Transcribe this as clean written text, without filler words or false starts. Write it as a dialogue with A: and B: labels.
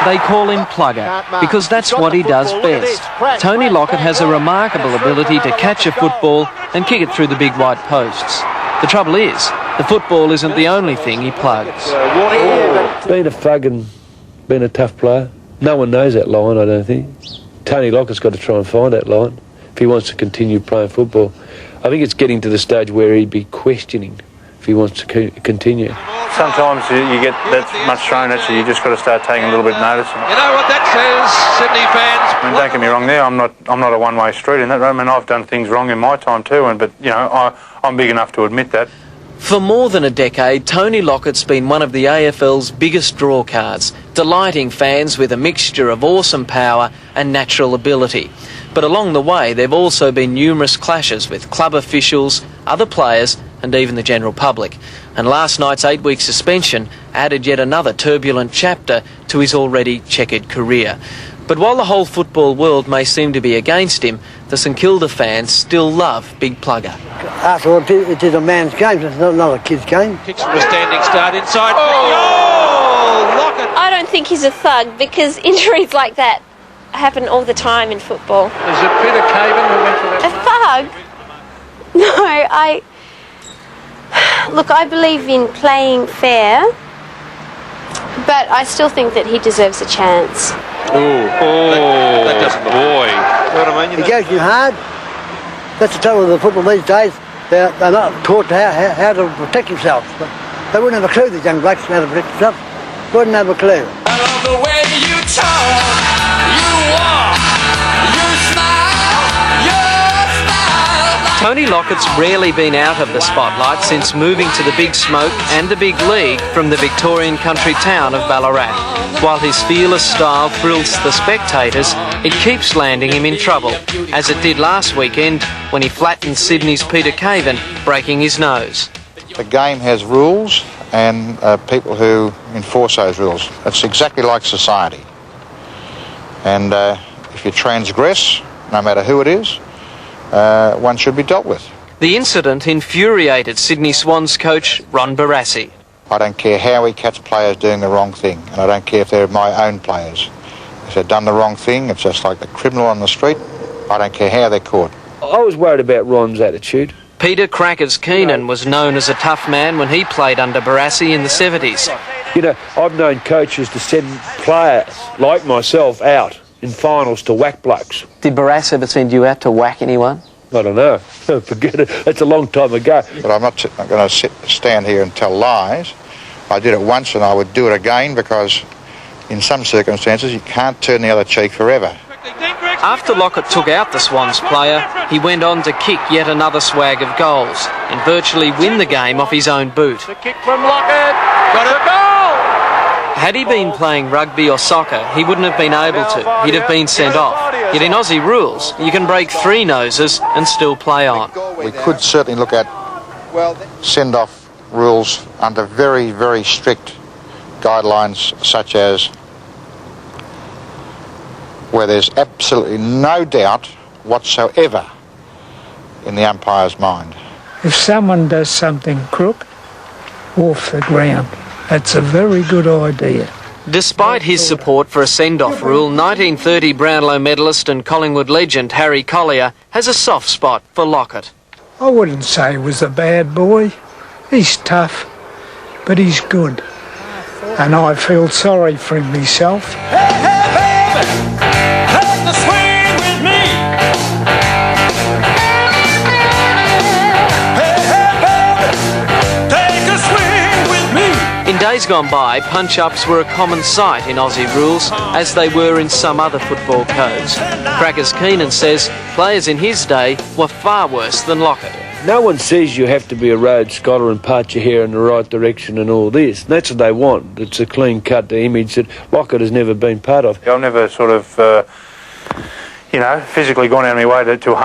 A: They call him Plugger because that's what he does best. Tony Lockett has a remarkable ability to catch a football and kick it through the big white posts. The trouble is, the football isn't the only thing he plugs.
B: Being a thug and being a tough player, no one knows that line, I don't think. Tony Lockett's got to try and find that line if he wants to continue playing football. I think it's getting to the stage where he'd be questioning if he wants to continue.
C: Sometimes you get that much thrown at you, you just got to start taking a little bit of notice.
D: You know what that says, Sydney fans?
C: I mean, don't get me wrong there, I'm not a one-way street in that. I mean, I've done things wrong in my time too, but, you know, I'm big enough to admit that.
A: For more than a decade, Tony Lockett's been one of the AFL's biggest draw cards, delighting fans with a mixture of awesome power and natural ability. But along the way, there have also been numerous clashes with club officials, other players and even the general public. And last night's 8-week suspension added yet another turbulent chapter to his already chequered career. But while the whole football world may seem to be against him, the St Kilda fans still love Big Plugger.
E: After all, it is a man's game, it's not a kid's game.
D: Kicks from a standing start inside. Oh, Lockett!
F: I don't think he's a thug because injuries like that happen all the time in football.
D: Is it Peter Caven who went for that?
F: A thug? No, Look, I believe in playing fair, but I still think that he deserves a chance.
D: That doesn't look... Boy. You know what I mean?
E: He goes too hard. That's the trouble with the football these days. They're not taught how to protect themselves. But they wouldn't have a clue, these young blokes, how to protect themselves. Wouldn't have a clue.
G: I love the way you talk, you walk, you smile, your style.
A: Tony Lockett's rarely been out of the spotlight since moving to the Big Smoke and the Big League from the Victorian country town of Ballarat. While his fearless style thrills the spectators, it keeps landing him in trouble, as it did last weekend when he flattened Sydney's Peter Caven, breaking his nose.
H: The game has rules and people who enforce those rules. It's exactly like society. And if you transgress, no matter who it is, one should be dealt with.
A: The incident infuriated Sydney Swans coach Ron Barassi.
H: I don't care how we catch players doing the wrong thing, and I don't care if they're my own players. If they've done the wrong thing, it's just like the criminal on the street. I don't care how they're caught.
B: I was worried about Ron's attitude.
A: Peter Crackers Keenan was known as a tough man when he played under Barassi in the 70s.
B: You know, I've known coaches to send players like myself out in finals to whack blokes.
A: Did Barassi ever send you out to whack anyone?
B: I don't know. Forget it. That's a long time ago.
H: But I'm not going to stand here and tell lies. I did it once and I would do it again because in some circumstances you can't turn the other cheek forever.
A: After Lockett took out the Swans player, he went on to kick yet another swag of goals and virtually win the game off his own boot.
D: The kick from Lockett. Got a goal!
A: Had he been playing rugby or soccer, he wouldn't have been able to. He'd have been sent off. Yet in Aussie rules, you can break 3 noses and still play on.
H: We could certainly look at send-off rules under very, very strict guidelines, such as where there's absolutely no doubt whatsoever in the umpire's mind.
I: If someone does something crook off the ground, that's a very good idea.
A: Despite his support for a send-off rule, 1930 Brownlow medalist and Collingwood legend Harry Collier has a soft spot for Lockett.
I: I wouldn't say he was a bad boy. He's tough, but he's good. And I feel sorry for him myself.
G: Take the swing with me. Take a swing with me.
A: In days gone by, punch-ups were a common sight in Aussie rules, as they were in some other football codes. Crackers Keenan says players in his day were far worse than Lockett.
B: No one says you have to be a Rhodes Scholar and part your hair in the right direction and all this. That's what they want. It's a clean-cut image that Lockett has never been part of.
C: I've never sort of, physically gone out of my way to